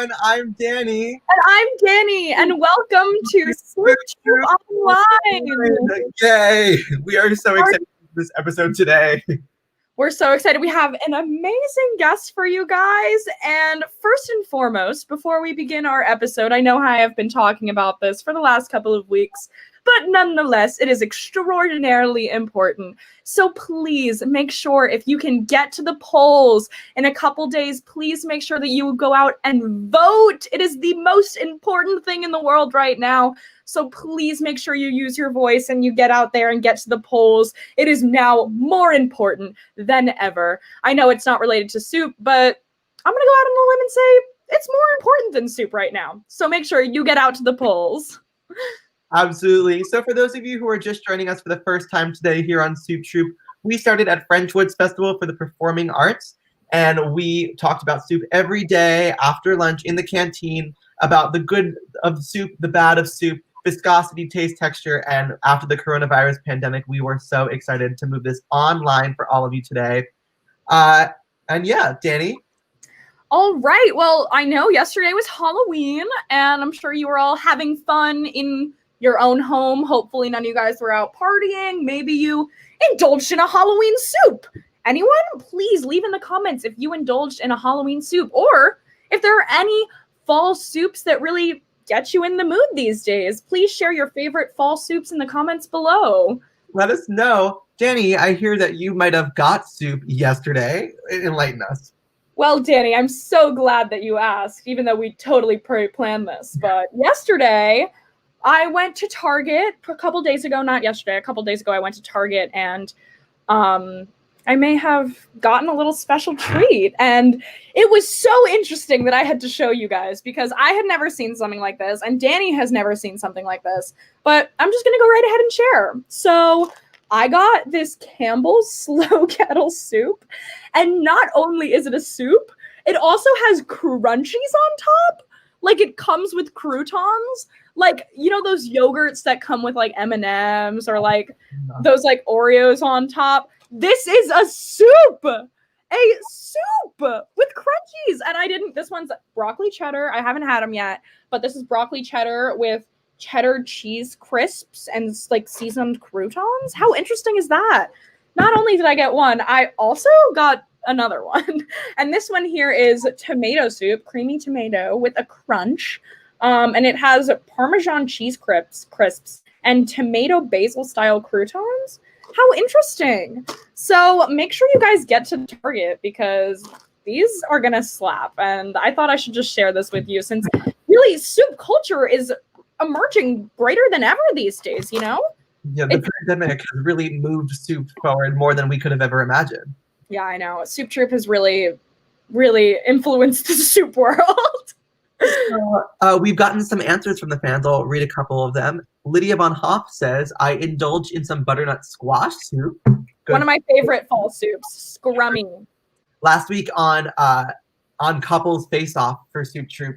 everyone. I'm Danny. And I'm Danny, and welcome to SOUP TROUPE Online. Yay! We are so excited for this episode today. We're so excited. We have an amazing guest for you guys. And first and foremost, before we begin our episode, I know I have been talking about this for the last couple of weeks, but nonetheless, it is extraordinarily important. So please make sure if you can get to the polls in a couple days, please make sure that you go out and vote. It is the most important thing in the world right now. So please make sure you use your voice and you get out there and get to the polls. It is now more important than ever. I know it's not related to soup, but I'm going to go out on a limb and say it's more important than soup right now. So make sure you get out to the polls. Absolutely. So for those of you who are just joining us for the first time today here on SOUP TROUPE, we started at Frenchwoods Festival for the Performing Arts, and we talked about soup every day after lunch in the canteen about the good of soup, the bad of soup, viscosity, taste, texture, and after the coronavirus pandemic, we were so excited to move this online for all of you today. And yeah, Danny? All right. Well, I know yesterday was Halloween, and I'm sure you were all having fun in your own home. Hopefully none of you guys were out partying. Maybe you indulged in a Halloween soup. Anyone? Please leave in the comments if you indulged in a Halloween soup, or if there are any fall soups that really get you in the mood these days. Please share your favorite fall soups in the comments below. Let us know. Danny, I hear that you might have got soup yesterday. Enlighten us. Well, Danny, I'm so glad that you asked, even though we totally pre-planned this. But yesterday, I went to Target a couple days ago, not yesterday, a couple days ago, I went to Target and I may have gotten a little special treat. And it was so interesting that I had to show you guys because I had never seen something like this and Danny has never seen something like this. But I'm just going to go right ahead and share. So I got this Campbell's Slow Kettle soup. And not only is it a soup, it also has crunchies on top. Like it comes with croutons. Like, you know, those yogurts that come with like M&Ms or like those like Oreos on top. This is a soup with crunchies. And this one's broccoli cheddar. I haven't had them yet, but this is broccoli cheddar with cheddar cheese crisps and like seasoned croutons. How interesting is that? Not only did I get one, I also got another one. And this one here is tomato soup, creamy tomato with a crunch. And it has Parmesan cheese crisps and tomato basil style croutons. How interesting. So make sure you guys get to Target because these are going to slap. And I thought I should just share this with you since really soup culture is emerging greater than ever these days, you know? Yeah, the pandemic has really moved soup forward more than we could have ever imagined. Yeah, I know. SOUP TROUPE has really, really influenced the soup world. We've gotten some answers from the fans. I'll read a couple of them. Lydia Von Hoff says, I indulge in some butternut squash soup. Good. One of my favorite fall soups. Scrummy. Last week on Couples Face Off for SOUP TROUPE,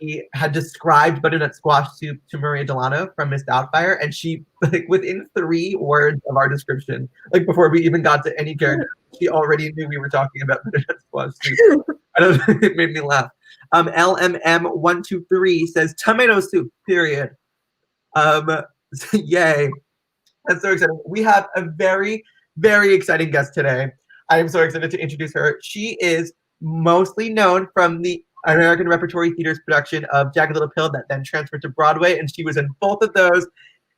we had described butternut squash soup to Maria Delano from Miss Doubtfire, and she, like, within 3 words of our description, like before we even got to any character, she already knew we were talking about butternut squash soup. I don't know, it made me laugh. LMM123 says tomato soup, period. Yay. That's so exciting. We have a very, very exciting guest today. I am so excited to introduce her. She is mostly known from the American Repertory Theater's production of Jagged Little Pill that then transferred to Broadway, and she was in both of those.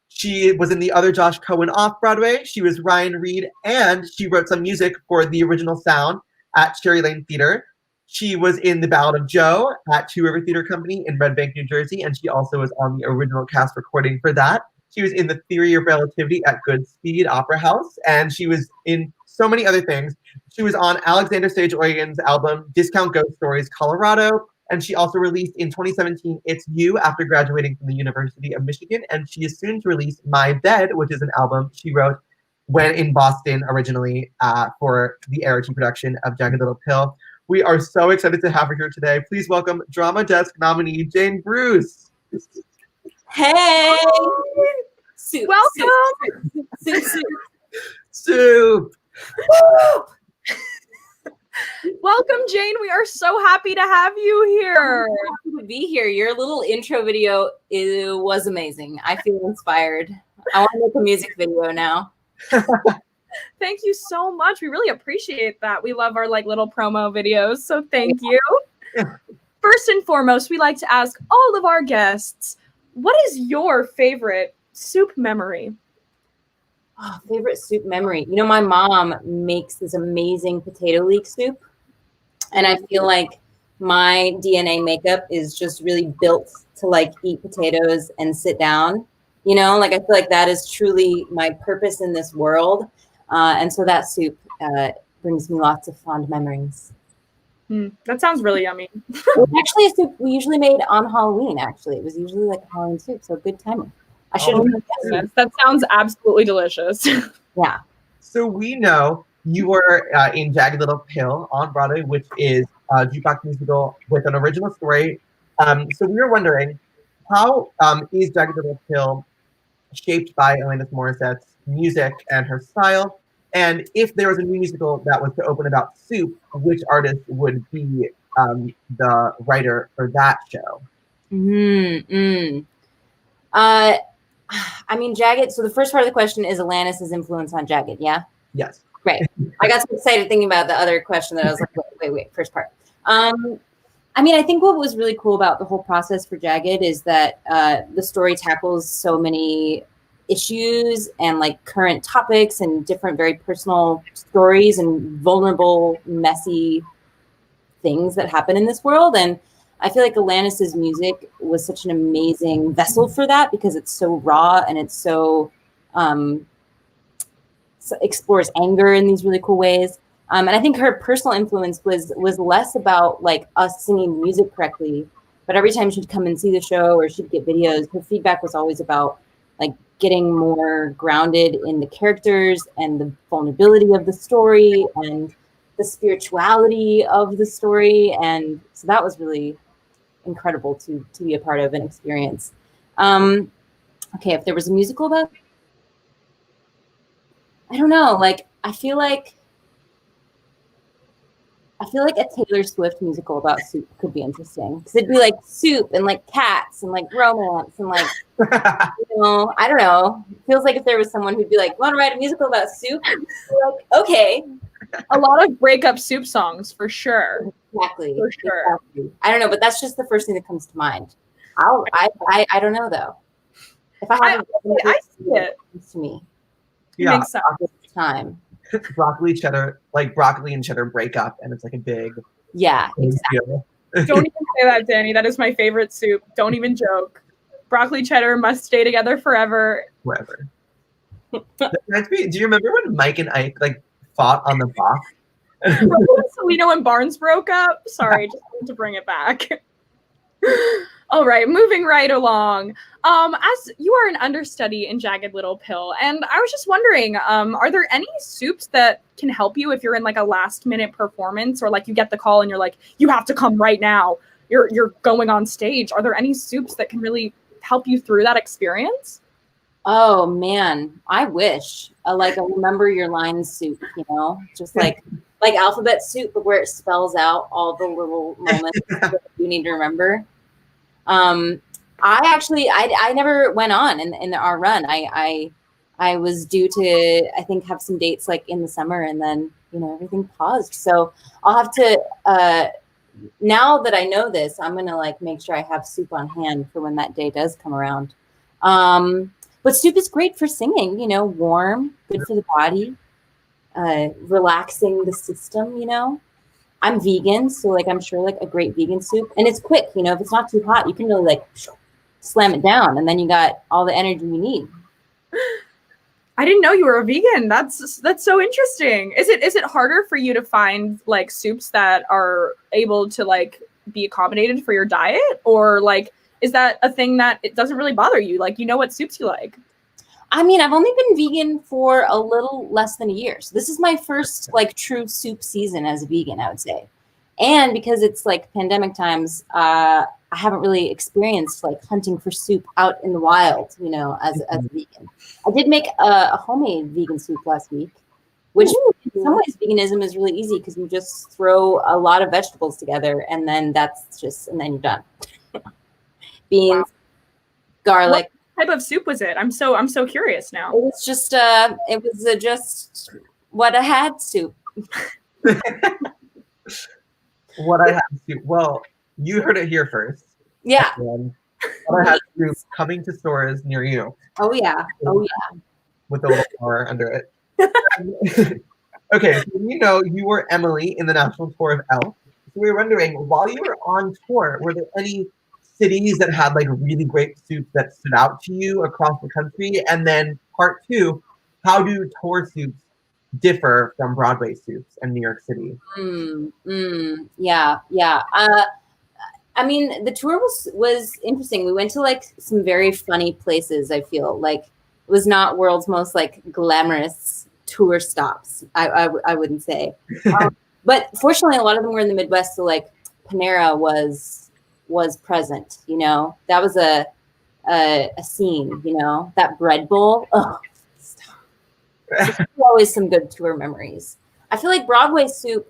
She was in the other Josh Cohen off-Broadway. She was Ryan Reed, and she wrote some music for the original sound at Cherry Lane Theater. She was in The Ballad of Joe at Two River Theater Company in Red Bank, New Jersey, and she also was on the original cast recording for that. She was in The Theory of Relativity at Goodspeed Opera House, and she was in so many other things. She was on Alexander Sage Oyugan's album Discount Ghost Stories, Colorado, and she also released in 2017 It's You after graduating from the University of Michigan, and she is soon to release My Bed, which is an album she wrote when in Boston originally for the Arity production of Jagged Little Pill. We are so excited to have her here today. Please welcome Drama Desk nominee Jane Bruce. Hey! Soup, welcome! Soup. Soup! Welcome, Jane. We are so happy to have you here. I'm happy to be here. Your little intro video was amazing. I feel inspired. I want to make a music video now. Thank you so much. We really appreciate that. We love our little promo videos, so thank you. First and foremost, we like to ask all of our guests, what is your favorite soup memory? Oh, favorite soup memory. You know, my mom makes this amazing potato leek soup. And I feel like my DNA makeup is just really built to eat potatoes and sit down. You know, I feel like that is truly my purpose in this world. And so that soup brings me lots of fond memories. That sounds really yummy. It was actually a soup we usually made on Halloween, actually. It was usually a Halloween soup, so good timing. I should have. That sounds absolutely delicious. Yeah. So we know you were in Jagged Little Pill on Broadway, which is a jukebox musical with an original story. So we were wondering, how is Jagged Little Pill shaped by Alanis Morissette's music and her style? And if there was a new musical that was to open about soup, which artist would be the writer for that show? I mean, Jagged. So the first part of the question is Alanis' influence on Jagged, yeah? Yes. Right. I got so excited thinking about the other question that I was like, wait, first part. I mean, I think what was really cool about the whole process for Jagged is that the story tackles so many issues and current topics and different very personal stories and vulnerable, messy things that happen in this world. And I feel like Alanis' music was such an amazing vessel for that because it's so raw and it's so explores anger in these really cool ways. And I think her personal influence was less about us singing music correctly, but every time she'd come and see the show or she'd get videos, her feedback was always about getting more grounded in the characters and the vulnerability of the story and the spirituality of the story. And so that was really incredible to be a part of and experience. Okay, if there was a musical about, I don't know, I feel like a Taylor Swift musical about soup could be interesting because it'd be soup and cats and romance and I don't know. It feels like if there was someone who'd be want to write a musical about soup, okay. A lot of breakup soup songs for sure. Exactly. For sure. Exactly. I don't know, but that's just the first thing that comes to mind. I don't know though. If I have I see it comes to me. Yeah. Makes sense. Time. Broccoli cheddar, broccoli and cheddar break up, and it's a big. Yeah, exactly. Don't even say that, Danny. That is my favorite soup. Don't even joke. Broccoli cheddar must stay together forever. Forever. Do you remember when Mike and Ike fought on the box? Selena and Barnes broke up. Sorry, just wanted to bring it back. All right, moving right along. As you are an understudy in Jagged Little Pill, and I was just wondering, are there any soups that can help you if you're in a last-minute performance, or you get the call and you're you have to come right now. You're going on stage. Are there any soups that can really help you through that experience? Oh man, I wish. A remember your lines soup, just like alphabet soup, but where it spells out all the little moments that you need to remember. I never went on in our run. I was due to, I think, have some dates in the summer, and then everything paused. So I'll have to now that I know this, I'm gonna make sure I have soup on hand for when that day does come around. But soup is great for singing, warm, good for the body, relaxing the system, I'm vegan, so I'm sure a great vegan soup, and it's quick, if it's not too hot, you can really slam it down, and then you got all the energy you need. I didn't know you were a vegan. That's so interesting. Is it harder for you to find soups that are able to be accommodated for your diet, or is that a thing that it doesn't really bother you? What soups you like? I mean, I've only been vegan for a little less than a year. So this is my first true soup season as a vegan, I would say. And because it's pandemic times, I haven't really experienced hunting for soup out in the wild, as a vegan. I did make a homemade vegan soup last week. which in some ways veganism is really easy because you just throw a lot of vegetables together and then and then you're done. Beans, garlic. What type of soup was it? I'm so curious now. It was just just what I had soup. What I had soup. Well, you heard it here first. Yeah. What I had soup coming to stores near you. Oh yeah. With a little flour under it. Okay, so you were Emily in the national tour of Elf. So we were wondering, while you were on tour, were there any cities that had like really great soups that stood out to you across the country? And then part 2, how do tour soups differ from Broadway soups in New York City? Yeah. I mean, the tour was interesting. We went to like some very funny places. I feel like it was not world's most like glamorous tour stops. I wouldn't say, but fortunately, a lot of them were in the Midwest. So like Panera was present. That was a scene. That bread bowl. Oh, stop. There's always some good tour memories. I feel like Broadway soup.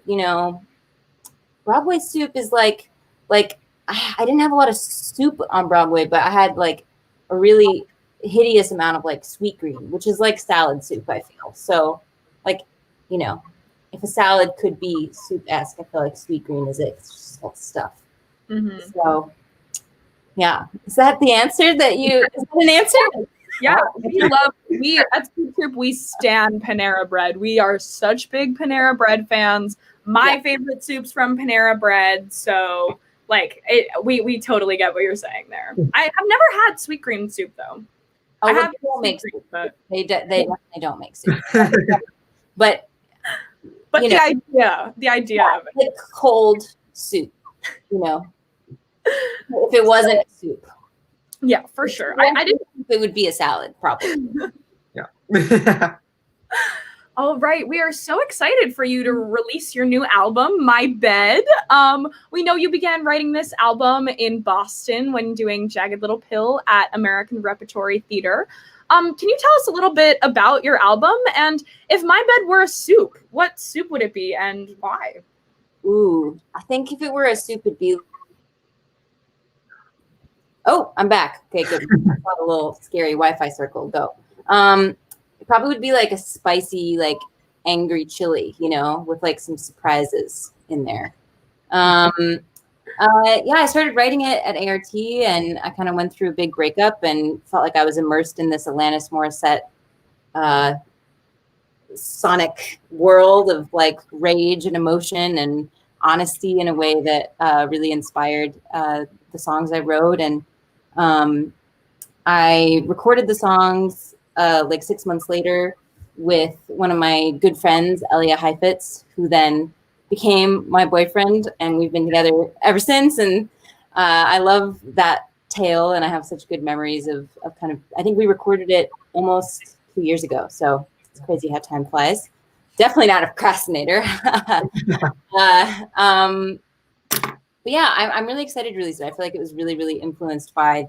Broadway soup is like I didn't have a lot of soup on Broadway, but I had like a really hideous amount of like sweet green, which is like salad soup, I feel. So like, if a salad could be soup-esque, I feel like sweet green is it. It's just all stuff. Mm-hmm. So yeah. Is that the answer is that an answer? Yeah, we at Soup Troupe, we stan Panera Bread. We are such big Panera Bread fans. My favorite soup's from Panera Bread. So like we totally get what you're saying there. I've never had sweet green soup though. Oh, I have don't make soup. but They definitely don't make soup. But the idea of it. Like cold soup, if it wasn't soup. Yeah, for sure. I didn't think it would be a salad, probably. Yeah. All right, we are so excited for you to release your new album, My Bed. We know you began writing this album in Boston when doing Jagged Little Pill at American Repertory Theater. Can you tell us a little bit about your album? And if My Bed were a soup, what soup would it be and why? Ooh, I think if it were a soup, it'd be... Oh, I'm back. Okay, good. I saw a little scary Wi-Fi circle go. It probably would be like a spicy, like angry chili, with like some surprises in there. I started writing it at ART, and I kind of went through a big breakup and felt like I was immersed in this Alanis Morissette sonic world of like rage and emotion and honesty in a way that really inspired the songs I wrote. And I recorded the songs like 6 months later with one of my good friends, Elia Heifetz, who then became my boyfriend, and we've been together ever since. And I love that tale, and I have such good memories of kind of, I think we recorded it almost 2 years ago. So it's crazy how time flies. Definitely not a procrastinator. But yeah, I'm really excited to release it. I feel like it was really, really influenced by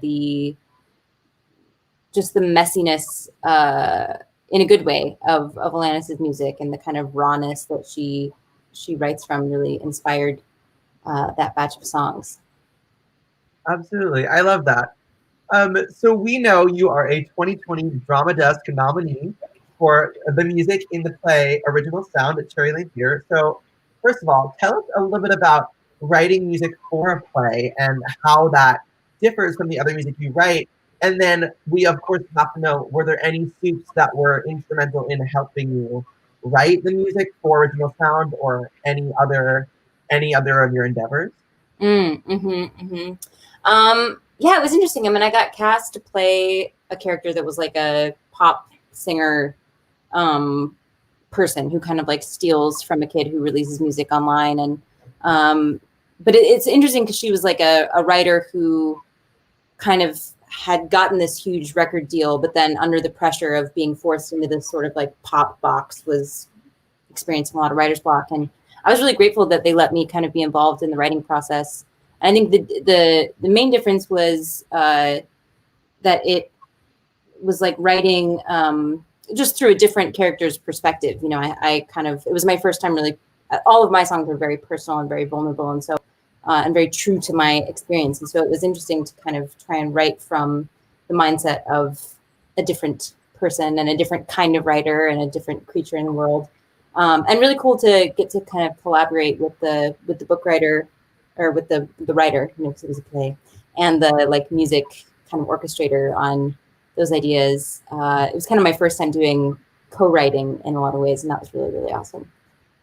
just the messiness in a good way of Alanis's music, and the kind of rawness that she writes from really inspired that batch of songs. Absolutely. I love that. So we know you are a 2020 Drama Desk nominee for the music in the play Original Sound at Cherry Lane Theater. So first of all, tell us a little bit about writing music for a play and how that differs from the other music you write. And then we, of course, have to know, were there any soups that were instrumental in helping you write the music for Original Sound, or any other of your endeavors? Yeah, it was interesting. I mean, I got cast to play a character that was like a pop singer person who kind of like steals from a kid who releases music online. And but it's interesting because she was like a writer who kind of had gotten this huge record deal, but then under the pressure of being forced into this sort of like pop box was experiencing a lot of writer's block. And I was really grateful that they let me kind of be involved in the writing process. And I think the main difference was that it was like writing just through a different character's perspective. You know, I kind of, it was my first time really, all of my songs were very personal and very vulnerable. And so, and very true to my experience. And so it was interesting to kind of try and write from the mindset of a different person and a different kind of writer and a different creature in the world. And really cool to get to kind of collaborate with the book writer, or with the writer, you know, because it was a play, and the like music kind of orchestrator on those ideas. It was kind of my first time doing co-writing in a lot of ways, and that was really, really awesome.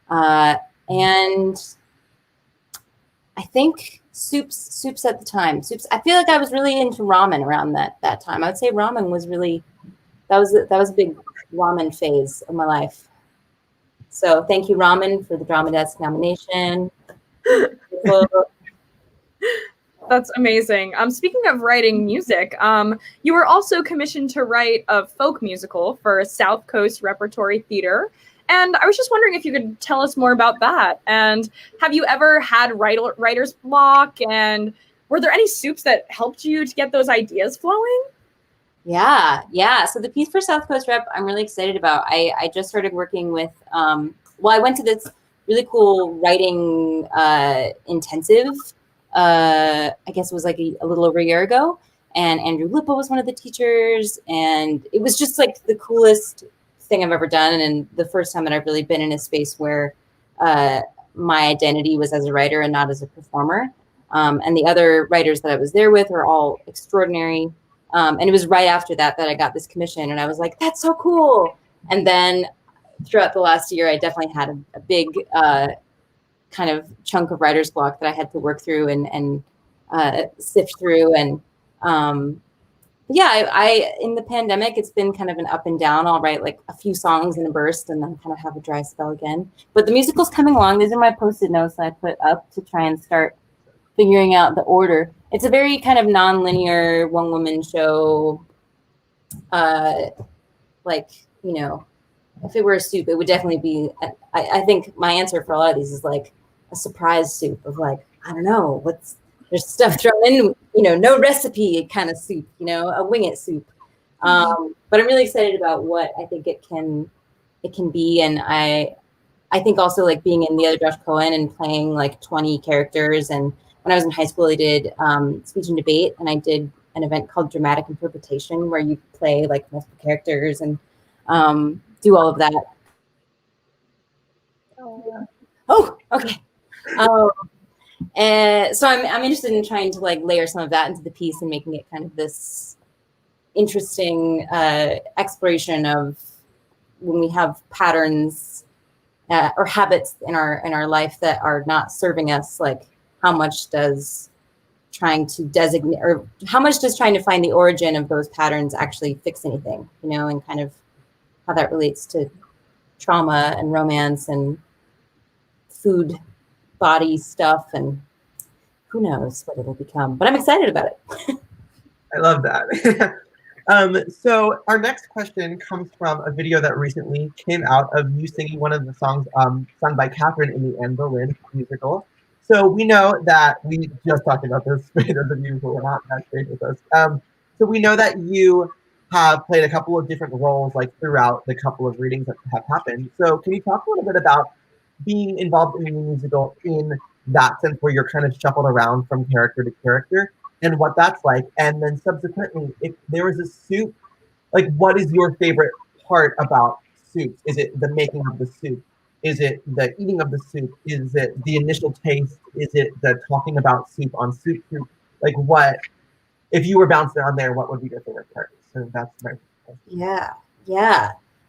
And I think soups at the time. Soups. I feel like I was really into ramen around that time. I would say ramen was really, that was a big ramen phase of my life. So thank you, ramen, for the Drama Desk nomination. That's amazing. Speaking of writing music, you were also commissioned to write a folk musical for South Coast Repertory Theater. And I was just wondering if you could tell us more about that. And have you ever had writer's block? And were there any soups that helped you to get those ideas flowing? Yeah. So the piece for South Coast Rep, I'm really excited about. I just started working with, I went to this really cool writing intensive, I guess it was like a little over a year ago. And Andrew Lipa was one of the teachers. And it was just like the coolest thing I've ever done. And the first time that I've really been in a space where my identity was as a writer and not as a performer. And the other writers that I was there with are all extraordinary. And it was right after that I got this commission, and I was like, that's so cool. And then throughout the last year, I definitely had a big kind of chunk of writer's block that I had to work through and sift through. And I in the pandemic, it's been kind of an up and down. I'll write like a few songs in a burst and then kind of have a dry spell again. But the musical's coming along. These are my Post-it notes that I put up to try and start figuring out the order. It's a very kind of non-linear one-woman show. Like, you know, if it were a soup, it would definitely be, I think my answer for a lot of these is like a surprise soup of like, I don't know, there's stuff thrown in, you know, no recipe kind of soup, you know, a wing it soup. But I'm really excited about what I think it can be. And I think also like being in The Other Josh Cohen and playing like 20 characters. And when I was in high school, I did speech and debate, and I did an event called Dramatic Interpretation where you play like multiple characters and do all of that. Oh, okay. And so I'm interested in trying to like layer some of that into the piece and making it kind of this interesting exploration of when we have patterns or habits in our life that are not serving us, like how much does trying to designate, or how much does trying to find the origin of those patterns actually fix anything, you know, and kind of how that relates to trauma and romance and food, body stuff, and who knows what it'll become. But I'm excited about it. I love that. So our next question comes from a video that recently came out of you singing one of the songs sung by Catherine in the Anne Boleyn musical. So we know that we just talked about this for those of you who are not backstage with us. So we know that you have played a couple of different roles like throughout the couple of readings that have happened. So can you talk a little bit about being involved in the musical in that sense, where you're kind of shuffled around from character to character, and what that's like? And then subsequently, if there was a soup, like what is your favorite part about soups? Is it the making of the soup? Is it the eating of the soup? Is it the initial taste? Is it the talking about soup on Soup Troupe? Like what, if you were bouncing on there, what would be your favorite part? So that's my question. Yeah.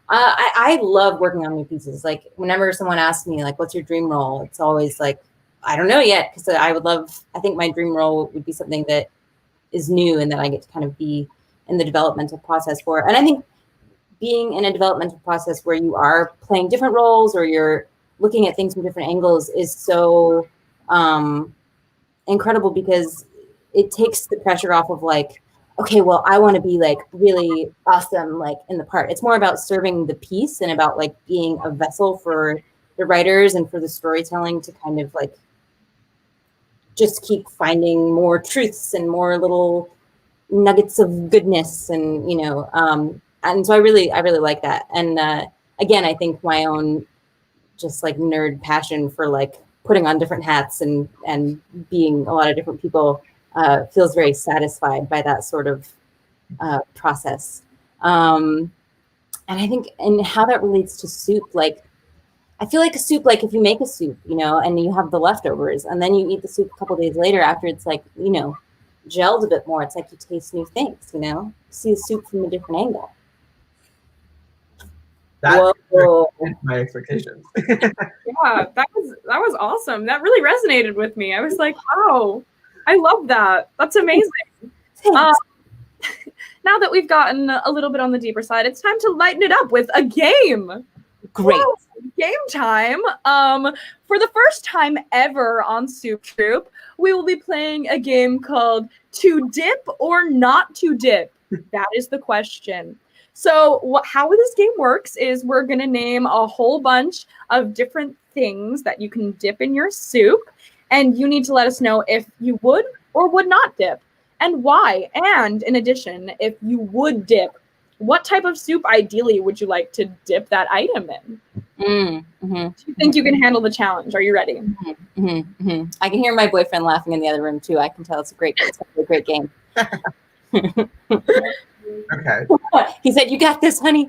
I love working on new pieces. Like whenever someone asks me like, what's your dream role? It's always like, I don't know yet. Because I think my dream role would be something that is new and that I get to kind of be in the developmental process for. And I think being in a developmental process where you are playing different roles or you're looking at things from different angles is so incredible, because it takes the pressure off of like, okay, well, I want to be like really awesome, like in the part. It's more about serving the piece and about like being a vessel for the writers and for the storytelling to kind of like just keep finding more truths and more little nuggets of goodness. And, you know, And so I really like that. And again, I think my own just like nerd passion for like putting on different hats and being a lot of different people feels very satisfied by that sort of process. And I think, and how that relates to soup, like, I feel like a soup, like if you make a soup, you know, and you have the leftovers and then you eat the soup a couple days later after it's like, you know, gelled a bit more, it's like you taste new things, you know, see the soup from a different angle. That's my expectations. Yeah, that was awesome. That really resonated with me. I was like, wow, I love that. That's amazing. Now that we've gotten a little bit on the deeper side, it's time to lighten it up with a game. Great. Whoa, game time. For the first time ever on Soup Troop, we will be playing a game called To Dip or Not to Dip. That is the question. So how this game works is we're going to name a whole bunch of different things that you can dip in your soup, and you need to let us know if you would or would not dip and why. And in addition, if you would dip, what type of soup ideally would you like to dip that item in? Do you think you can handle the challenge? Are you ready? I can hear my boyfriend laughing in the other room too. I can tell it's a great game. Okay. He said, "You got this, honey."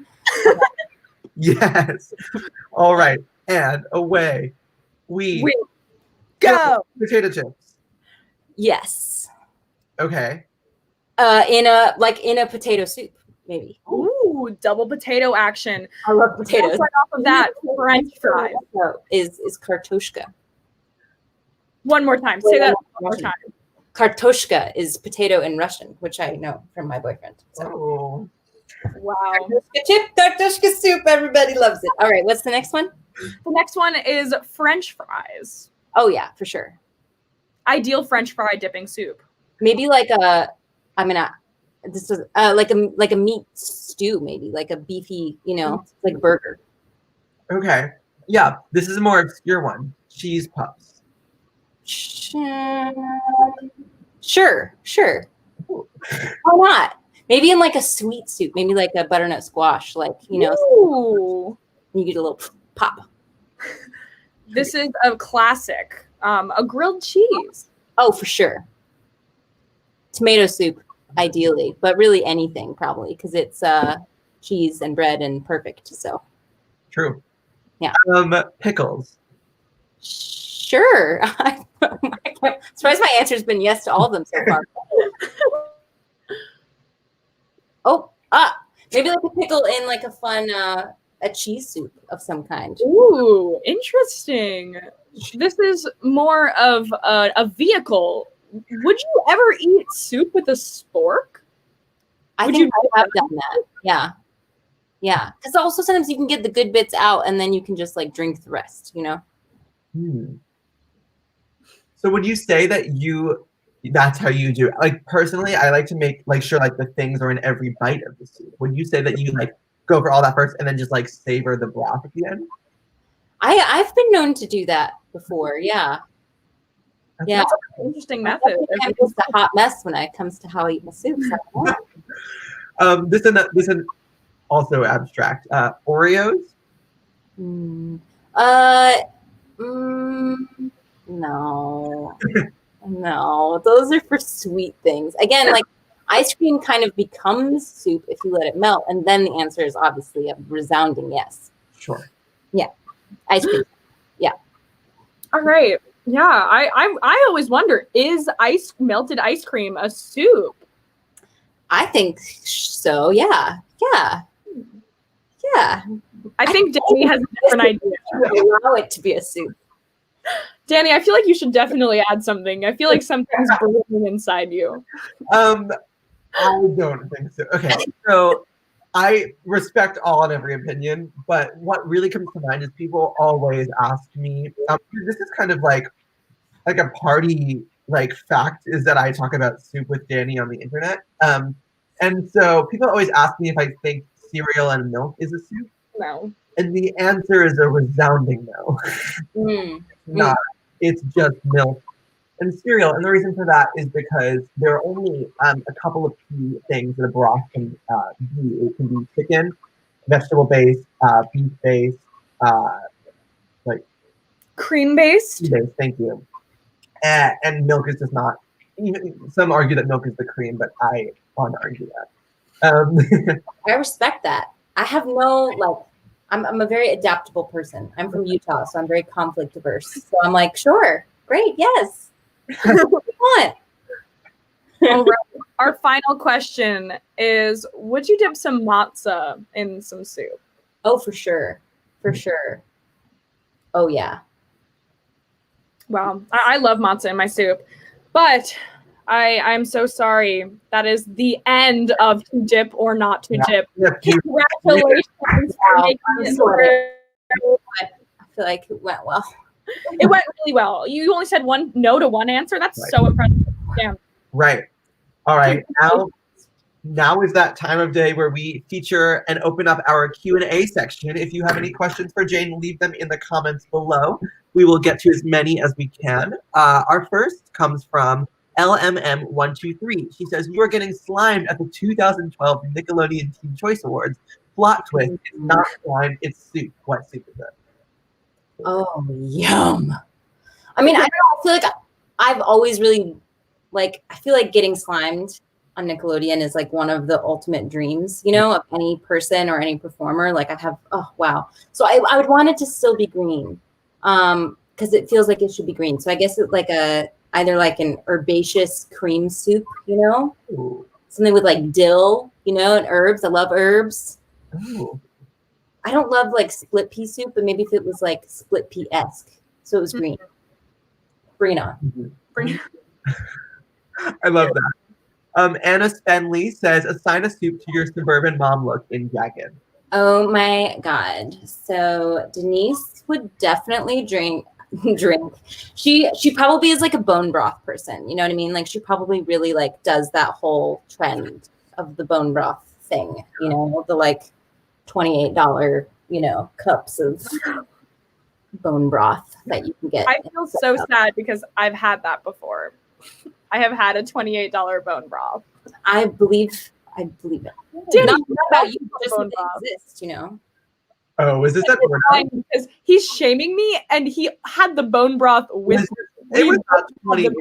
Yes. All right. And away we go. Potato chips. Yes. Okay. In a potato soup, maybe. Ooh, double potato action. I love potatoes. Right off of that, French fries. Is kartoshka. One more time. Say that one more time. Kartoshka is potato in Russian, which I know from my boyfriend. So. Oh. Wow. Kartoshka soup. Everybody loves it. All right. What's the next one? The next one is French fries. Oh yeah, for sure. Ideal French fry dipping soup. Maybe like this is like a meat stew, maybe like a beefy, you know, like burger. Okay. Yeah. This is a more obscure one. Cheese puffs. Sure. Why not? Maybe in like a sweet soup, maybe like a butternut squash, like, you know. Ooh. You get a little pop. This is a classic. A grilled cheese. Oh, for sure. Tomato soup, ideally, but really anything probably because it's cheese and bread and perfect. So. True. Yeah. Pickles. Sure. I'm surprised my answer's been yes to all of them so far. Maybe like a pickle in like a fun a cheese soup of some kind. Ooh, interesting. This is more of a vehicle. Would you ever eat soup with a spork? I think I have done that. Yeah. Because also sometimes you can get the good bits out and then you can just like drink the rest, you know? So would you say that that's how you do it? Like personally, I like to make like sure like the things are in every bite of the soup. Would you say that you like go for all that first and then just like savor the broth at the end? I've been known to do that before. Yeah. That's an interesting method. I'm just a hot mess when it comes to how I eat my soup. So. This is also abstract. Oreos. No, those are for sweet things. Again, like ice cream kind of becomes soup if you let it melt, and then the answer is obviously a resounding yes. Sure. Yeah, ice cream. Yeah. All right. Yeah, I always wonder, is melted ice cream a soup? I think so. Yeah. I think Danny has a different idea. Allow it to be a soup. Danny, I feel like you should definitely add something. I feel like something's brewing inside you. I don't think so. Okay, so I respect all and every opinion, but what really comes to mind is people always ask me, this is kind of like a party like fact is that I talk about soup with Danny on the internet. And so people always ask me if I think cereal and milk is a soup. No. And the answer is a resounding no. It's not. It's just milk and cereal. And the reason for that is because there are only a couple of key things that a broth can be. It can be chicken, vegetable-based, beef-based, like Cream-based? based. Thank you. And milk is just not. Some argue that milk is the cream, but I want to argue that. I respect that. I have no like. I'm a very adaptable person. I'm from Utah, so I'm very conflict averse. So I'm like, sure, great, yes. What do you want? All right. Our final question is, would you dip some matzah in some soup? Oh, for sure. For sure. Oh, yeah. Wow. I love matzah in my soup, but I'm so sorry. That is the end of to dip or not to dip. Congratulations for making it through. I feel like it went well. It went really well. You only said no to one answer. That's Right. so impressive. Damn. Right. All right. Now is that time of day where we feature and open up our Q&A section. If you have any questions for Jane, leave them in the comments below. We will get to as many as we can. Our first comes from LMM123. She says, you are getting slimed at the 2012 Nickelodeon Teen Choice Awards. Plot twist, it's not slime, it's soup. What soup is it? Oh, yum. I mean, I don't know. I feel like I've always really, like, I feel like getting slimed on Nickelodeon is like one of the ultimate dreams, you know, of any person or any performer. Like I have, oh, wow. So I would want it to still be green because it feels like it should be green. So I guess it's like either like an herbaceous cream soup, you know, Ooh. Something with like dill, you know, and herbs. I love herbs. Ooh. I don't love like split pea soup, but maybe if it was like split pea-esque. So it was green. Bring it on. I love that. Anna Spenley says, assign a soup to your suburban mom look in Jagged. Oh my God. So Denise would definitely drink. She probably is like a bone broth person. You know what I mean? Like she probably really like does that whole trend of the bone broth thing, you know, the like $28, you know, cups of bone broth that you can get. I feel so sad because I've had that before. I have had a $28 bone broth. I believe it. Danny, Not about you, just bone that broth. it exists, you know. Oh, is this that word? Because he's shaming me, and he had the bone broth with. It was about $28.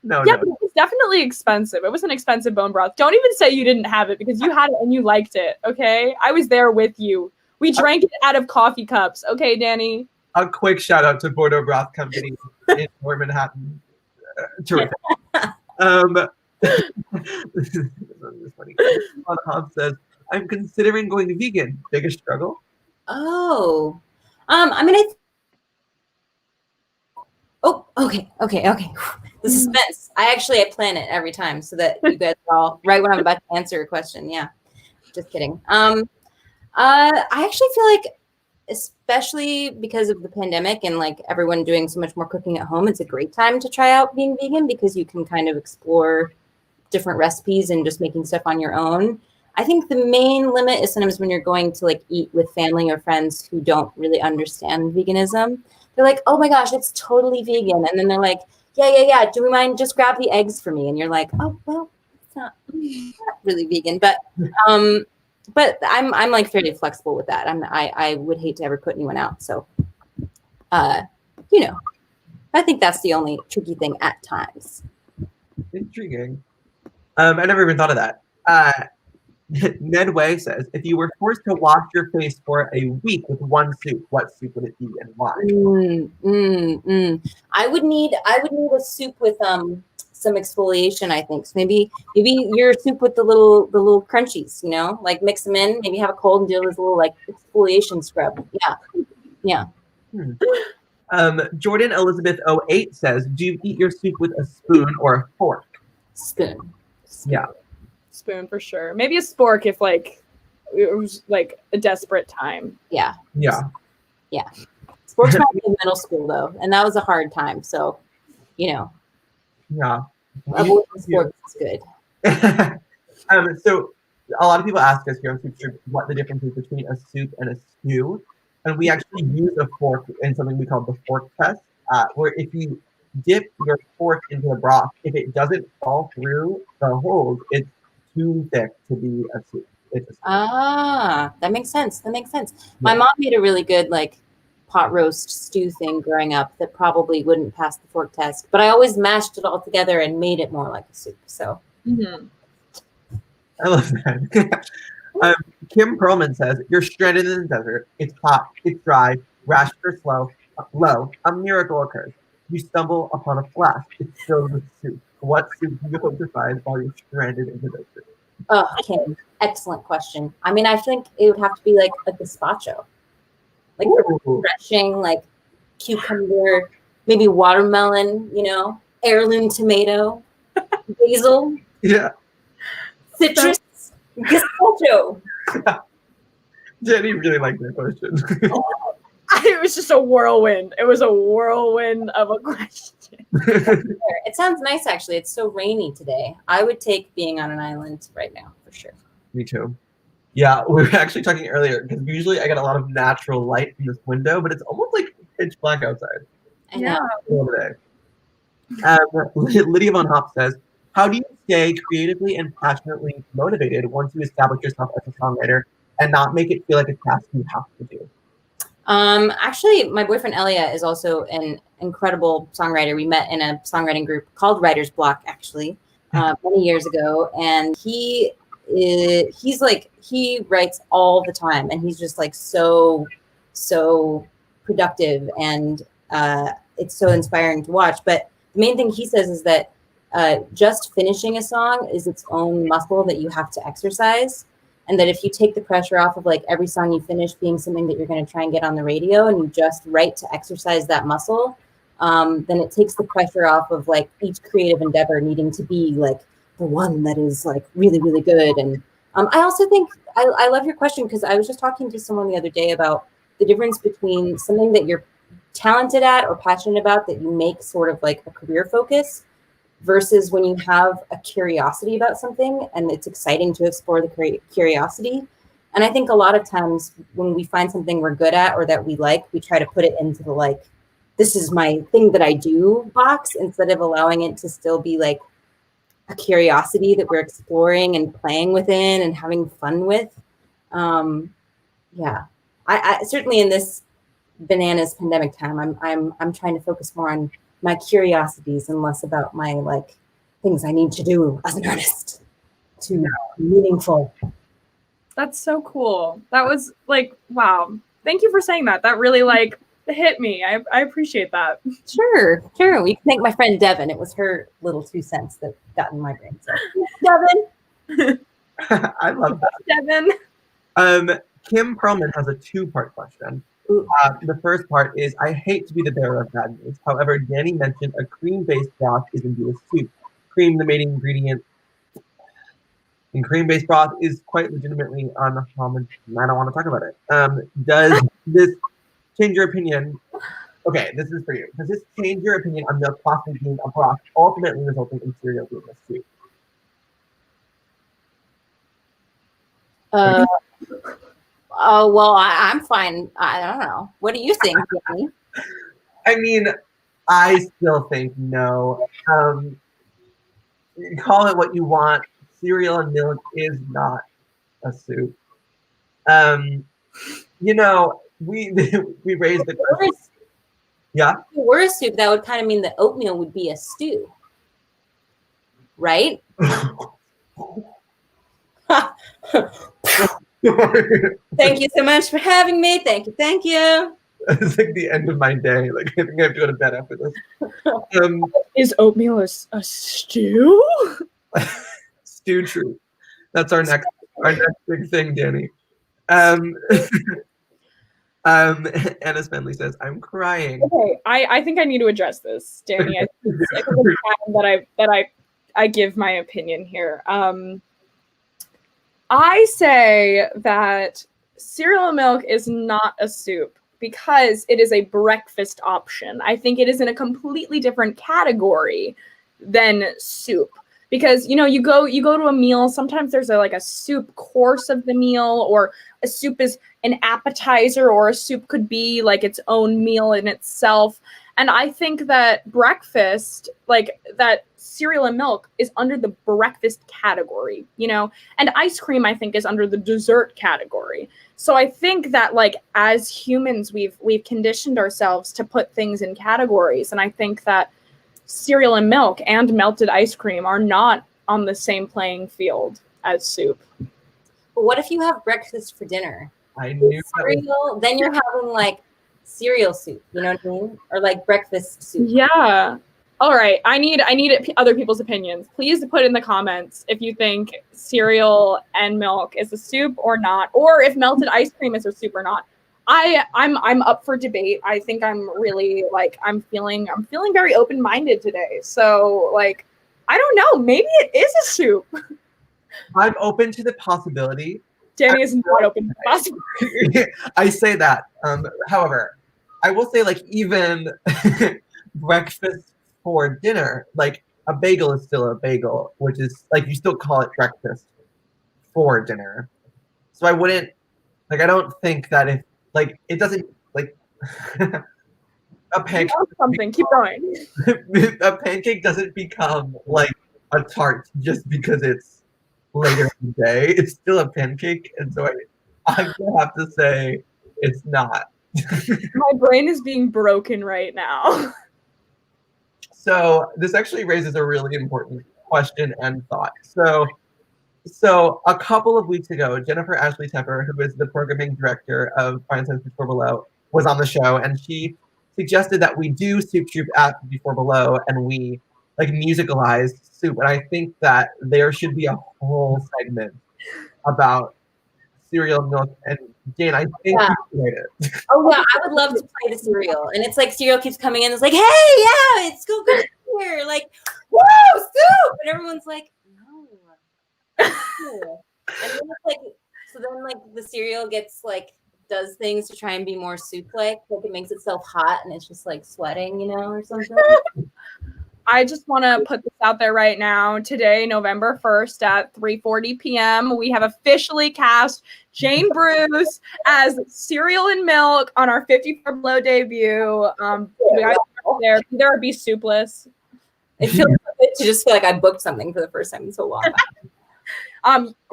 No, Yeah, no. but it was definitely expensive. It was an expensive bone broth. Don't even say you didn't have it because you had it and you liked it. Okay, I was there with you. We drank it out of coffee cups. Okay, Danny. A quick shout out to Bordeaux Broth Company in Lower Manhattan. Terrific. This is funny. Hobbs says, I'm considering going vegan. Biggest struggle? Oh, I mean, okay. The suspense. I plan it every time so that you guys are all right when I'm about to answer a question. Yeah, just kidding. I actually feel like, especially because of the pandemic and like everyone doing so much more cooking at home, it's a great time to try out being vegan because you can kind of explore different recipes and just making stuff on your own. I think the main limit is sometimes when you're going to like eat with family or friends who don't really understand veganism. They're like, oh my gosh, it's totally vegan. And then they're like, yeah. Do we mind just grab the eggs for me? And you're like, oh, well, it's not really vegan. But I'm like fairly flexible with that. I would hate to ever put anyone out. So, you know, I think that's the only tricky thing at times. Intriguing. I never even thought of that. Ned Way says, if you were forced to wash your face for a week with one soup, what soup would it be and why? I would need a soup with some exfoliation, I think. So maybe your soup with the little crunchies, you know, like mix them in, maybe have a cold and do this little like exfoliation scrub. Yeah. Jordan Elizabeth 08 says, do you eat your soup with a spoon or a fork? Spoon. Yeah. Spoon for sure. Maybe a spork if like it was like a desperate time. Yeah. Sporks might be in middle school though, and that was a hard time. So, you know. Yeah. Avoiding sporks is good. So a lot of people ask us here on Soup Troop what the difference is between a soup and a stew. And we actually use a fork in something we call the fork test, where if you dip your fork into the broth. If it doesn't fall through the holes, it's too thick to be a soup. It's a soup. Ah, that makes sense. That makes sense. Yeah. My mom made a really good like pot roast stew thing growing up that probably wouldn't pass the fork test, but I always mashed it all together and made it more like a soup. So I love that. Kim Perlman says, you're stranded in the desert. It's hot. It's dry. Rations are low. A miracle occurs. You stumble upon a flask. It's filled with soup. What soup do you hope to find while you're stranded in the desert? Oh, Kim, excellent question. I mean, I think it would have to be like a gazpacho. Like refreshing, like cucumber, maybe watermelon, you know, heirloom tomato, basil, Yeah. citrus, gazpacho. Jenny really liked that question. It was just a whirlwind. It was a whirlwind of a question. It sounds nice, actually. It's so rainy today. I would take being on an island right now, for sure. Me too. Yeah, we were actually talking earlier because usually I get a lot of natural light from this window, but it's almost like pitch black outside. I know. Lydia Von Hopp says, how do you stay creatively and passionately motivated once you establish yourself as a songwriter and not make it feel like a task you have to do? Actually, my boyfriend Elia is also an incredible songwriter. We met in a songwriting group called Writer's Block, actually, many years ago, and he writes all the time, and he's just like so productive, and it's so inspiring to watch. But the main thing he says is that just finishing a song is its own muscle that you have to exercise, and that if you take the pressure off of like every song you finish being something that you're going to try and get on the radio, and you just write to exercise that muscle, then it takes the pressure off of like each creative endeavor needing to be like the one that is like really, really good. And I also think I love your question, because I was just talking to someone the other day about the difference between something that you're talented at or passionate about that you make sort of like a career focus versus when you have a curiosity about something and it's exciting to explore the curiosity. And I think a lot of times when we find something we're good at or that we like, we try to put it into the like, this is my thing that I do box, instead of allowing it to still be like a curiosity that we're exploring and playing within and having fun with. Yeah, I certainly in this bananas pandemic time, I'm trying to focus more on my curiosities and less about my like things I need to do as an artist to be meaningful. That's so cool. That was like, wow. Thank you for saying that. That really like hit me. I appreciate that. Sure. We can thank my friend Devin. It was her little 2 cents that got in my brain. So, Devin. I love that. Devin. Kim Perlman has a 2-part question. The first part is, I hate to be the bearer of bad news. However, Danny mentioned a cream-based broth is indeed a soup. Cream, the main ingredient in cream-based broth, is quite legitimately uncommon. I don't want to talk about it. Does this change your opinion? Okay, this is for you. Does this change your opinion on milk possibly being a broth, ultimately resulting in cereal being a soup? Oh, well, I'm fine. I don't know. What do you think, Danny? I mean, I still think no. Call it what you want. Cereal and milk is not a soup. You know, we raised the question. Yeah. If it were a soup, that would kind of mean that oatmeal would be a stew, right? Thank you so much for having me. Thank you. It's like the end of my day. Like, I think I have to go to bed after this. Is oatmeal a stew? Stew truth. That's our next big thing, Danny. Anna Spenley says, I'm crying. Okay, I think I need to address this, Danny. I think it's time that I give my opinion here. I say that cereal and milk is not a soup because it is a breakfast option. I think it is in a completely different category than soup. Because you go to a meal, sometimes there's a soup course of the meal, or a soup is an appetizer, or a soup could be like its own meal in itself. And I think that breakfast, like that cereal and milk is under the breakfast category, you know, and ice cream, I think, is under the dessert category. So I think that like as humans, we've conditioned ourselves to put things in categories. And I think that cereal and milk and melted ice cream are not on the same playing field as soup. But what if you have breakfast for dinner? I knew Cereal, then you're having like cereal soup, you know what I mean? Or like breakfast soup. Yeah. All right. I need other people's opinions. Please put in the comments if you think cereal and milk is a soup or not, or if melted ice cream is a soup or not. I'm up for debate. I think I'm really like I'm feeling very open-minded today. So like I don't know, maybe it is a soup. I'm open to the possibility. Danny is not open to the possibility. I say that. However, I will say like even breakfast for dinner, like a bagel is still a bagel, which is like you still call it breakfast for dinner. So I wouldn't like I don't think that if like it doesn't like a pancake Something. Keep going. a pancake doesn't become like a tart just because it's later in the day. It's still a pancake, and so I'm gonna have to say it's not. My brain is being broken right now. So this actually raises a really important question and thought. So a couple of weeks ago, Jennifer Ashley Tepper, who is the programming director of Fine Science Before Below, was on the show, and she suggested that we do Soup Troupe at Before Below, and we like musicalize soup. And I think that there should be a whole segment about cereal, milk, and Jane, I think you can write it. Oh yeah, I would love to play the cereal. And it's like cereal keeps coming in. It's like, hey, yeah, it's so good here. Like, woo, soup! And everyone's like, no. And then it's like, so then like the cereal gets like does things to try and be more soup-like it makes itself hot and it's just like sweating, you know, or something. I just want to put this out there right now. Today, November 1st at 3:40 p.m., we have officially cast Jane Bruce as Cereal and Milk on our 54 Below debut. We got there or be soupless. It feels good to just feel like I booked something for the first time in so long.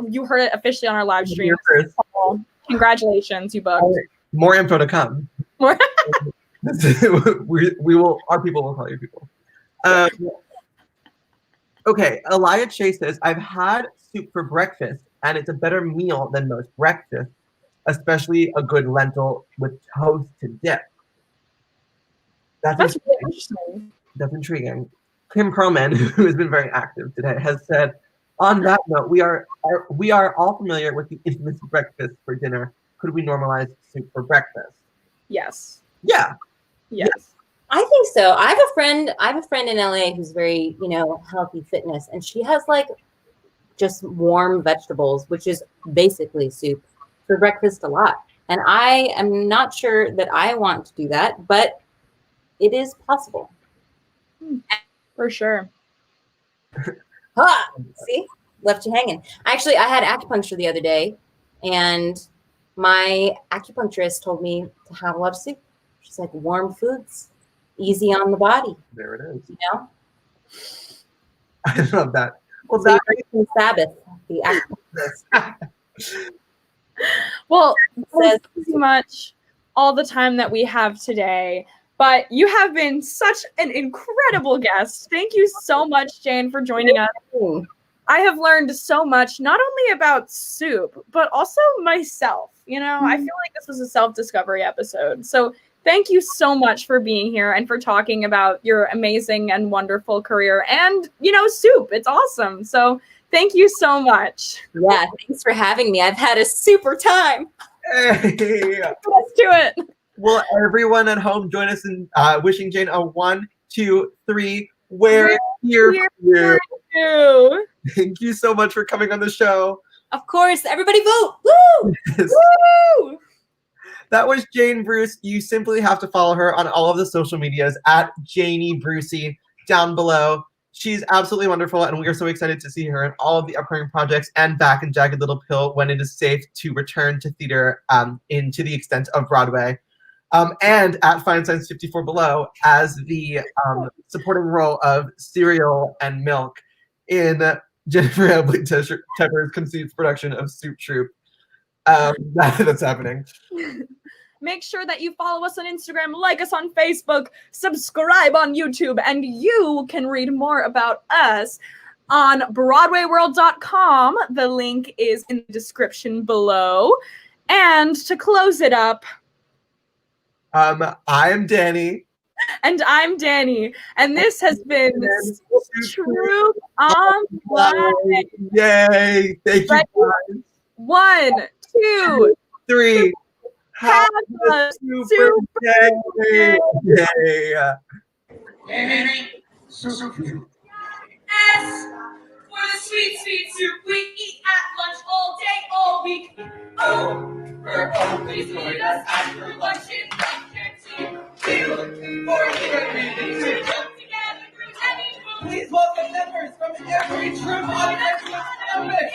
You heard it officially on our live stream. Congratulations, you booked. More info to come. More. we will. Our people will call you people. Okay, Elia Chase says, I've had soup for breakfast, and it's a better meal than most breakfasts, especially a good lentil with toast to dip. That's really interesting. That's intriguing. Kim Perlman, who has been very active today, has said, on that note, we are all familiar with the infamous breakfast for dinner. Could we normalize soup for breakfast? Yes. Yeah. Yes. I think so. I have a friend in LA who's very, healthy fitness, and she has like just warm vegetables, which is basically soup for breakfast a lot. And I am not sure that I want to do that, but it is possible. For sure. See, left you hanging. Actually, I had acupuncture the other day, and my acupuncturist told me to have a lot of soup. She's like, warm foods, easy on the body. There it is. You know? I love that. Well, that is Sabbath, the acupuncturist. Well, that's pretty much all the time that we have today. But you have been such an incredible guest. Thank you so much, Jane, for joining us. I have learned so much, not only about soup, but also myself. I feel like this was a self-discovery episode. So thank you so much for being here and for talking about your amazing and wonderful career and, soup. It's awesome. So thank you so much. Yeah, thanks for having me. I've had a super time. Hey. Let's do it. Will everyone at home join us in wishing Jane a 1, 2, 3. We're here for you. Thank you so much for coming on the show. Of course. Everybody vote. Woo! Yes. Woo! That was Jane Bruce. You simply have to follow her on all of the social medias at Janie Brucey down below. She's absolutely wonderful, and we are so excited to see her in all of the upcoming projects and back in Jagged Little Pill when it is safe to return to theater to the extent of Broadway. and at Fine Science 54 Below as the supporting role of Cereal and Milk in Jennifer Abley Tepper's conceived production of Soup Troop. That's happening. Make sure that you follow us on Instagram, like us on Facebook, subscribe on YouTube, and you can read more about us on BroadwayWorld.com. The link is in the description below. And to close it up, I'm Danny. And I'm Danny. And this has been Soup Troop Online. Yay! Thank you, guys. 1, 2, 3. Have a super day! S for the sweet, sweet soup we eat at lunch all day, all week. O for always meet us after lunch in the canteen. Q for everything to come together through any food. Please welcome members from every troop on every